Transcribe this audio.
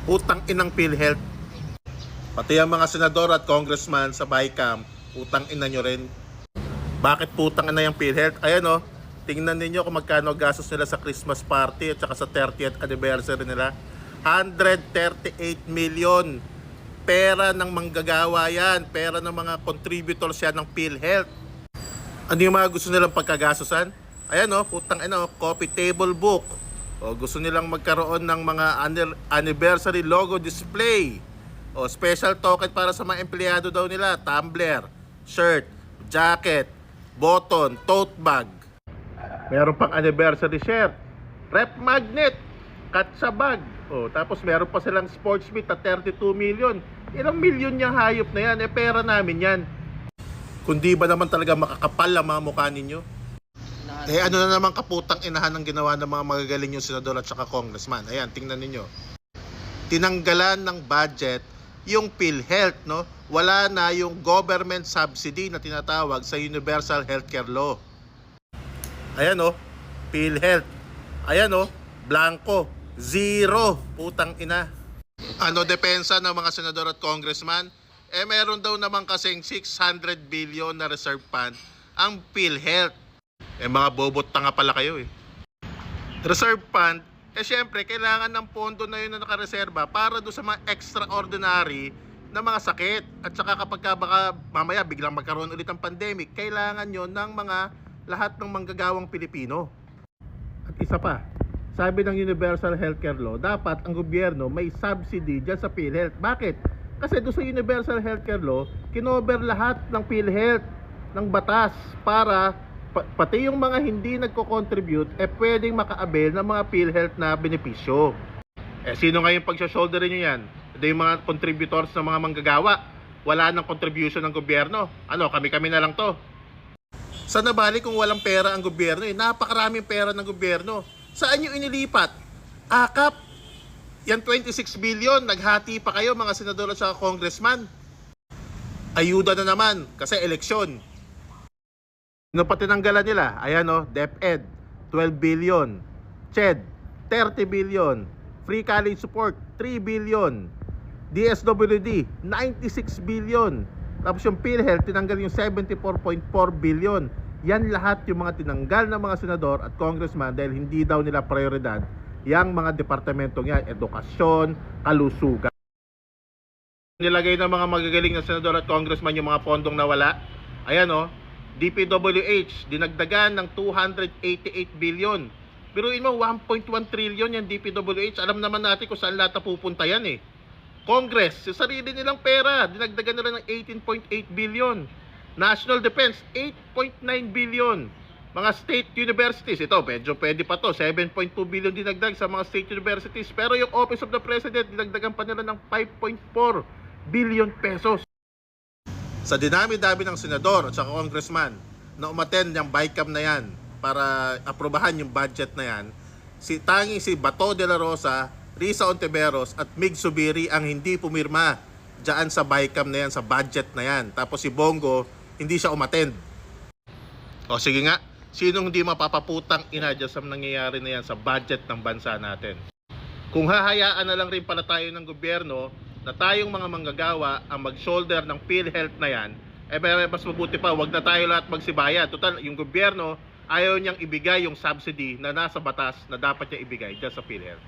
Utang inang PhilHealth. Pati ang mga senador at congressman sa BICAM, utang ina nyo rin. Bakit putang ina yung PhilHealth? Ayan o, tingnan ninyo kung magkano gastos nila sa Christmas party at saka sa 30th anniversary nila. 138 million. Pera ng manggagawa yan. Pera ng mga contributors yan ng PhilHealth. Ano yung mga gusto nilang pagkagastosan? Ayan o, putang ina o, coffee table book. O, gusto nilang magkaroon ng mga anniversary logo display. O, special token para sa mga empleyado daw nila. Tumbler, shirt, jacket, button, tote bag. Meron pang anniversary shirt, rep magnet, katsa bag. O, tapos meron pa silang sports meet na 32 million. Ilang milyon yung hayop na yan? Pera namin yan. Kundi ba naman talaga makakapal ang mga mukha ninyo? Ano na naman kaputang inahan ng ginawa ng mga magagaling yung senador at saka congressman. Ayan, tingnan ninyo. Tinanggalan ng budget yung PhilHealth, no? Wala na yung government subsidy na tinatawag sa Universal Healthcare Law. Ayan o, PhilHealth. Ayan o, blanco. Zero. Putang ina. Ano depensa ng mga senador at congressman? Meron daw naman kasing 600 billion na reserve fund ang PhilHealth. Mga bobot tanga pala kayo eh. Reserve fund, syempre kailangan ng pondo na yun na nakareserba para do sa mga extraordinary na mga sakit. At saka kapag baka mamaya biglang magkaroon ulit ng pandemic, kailangan yon ng mga lahat ng manggagawang Pilipino. At isa pa, sabi ng Universal Healthcare Law, dapat ang gobyerno may subsidy dyan sa PhilHealth. Bakit? Kasi doon sa Universal Healthcare Law, kinover lahat ng PhilHealth ng batas para pati yung mga hindi nagko-contribute pwedeng maka-avail ng mga PhilHealth na benepisyo. Sino nga yung pag-shoulderin nyo yan? Ito yung mga contributors ng mga manggagawa. Wala nang contribution ng gobyerno. Ano, kami-kami na lang to. Saan nabalik kung walang pera ang gobyerno? Napakaraming pera ng gobyerno. Saan nyo inilipat? Akap. Yan 26 billion. Naghati pa kayo mga senador at saka congressman. Ayuda na naman kasi eleksyon. Ano pa tinanggalan nila? Ayan o, DepEd, 12 billion. CHED, 30 billion. Free college support, 3 billion. DSWD, 96 billion. Tapos yung PhilHealth, tinanggal yung 74.4 billion. Yan lahat yung mga tinanggal ng mga senador at congressman dahil hindi daw nila prioridad yung mga departamentong yan, edukasyon, kalusugan. Nilagay ng mga magagaling na senador at congressman yung mga pondong nawala. Ayan o, DPWH, dinagdagan ng 288 billion. Biruin mo, 1.1 trillion yan DPWH. Alam naman natin kung saan lahat pupunta yan eh. Congress, sa sarili nilang pera, dinagdagan nila ng 18.8 billion. National Defense, 8.9 billion. Mga state universities, ito, medyo pwede pa to, 7.2 billion dinagdag sa mga state universities. Pero yung Office of the President, dinagdagan pa nila ng 5.4 billion pesos. Sa dinami-dami ng senador at saka congressman na umattend yung BICAM na yan para aprobahan yung budget na yan, si Bato de la Rosa, Risa Ontiveros at Mig Zubiri ang hindi pumirma dyan sa BICAM na yan, sa budget na yan. Tapos si Bongo, hindi siya umattend. O sige nga, sinong hindi mapapaputang ina dyan sa nangyayari na yan sa budget ng bansa natin? Kung hahayaan na lang rin pala tayo ng gobyerno na tayong mga manggagawa ang mag-shoulder ng PhilHealth na yan, mas mabuti pa, wag na tayo lahat magsibaya. Total, yung gobyerno, ayaw niyang ibigay yung subsidy na nasa batas na dapat niya ibigay dyan sa PhilHealth.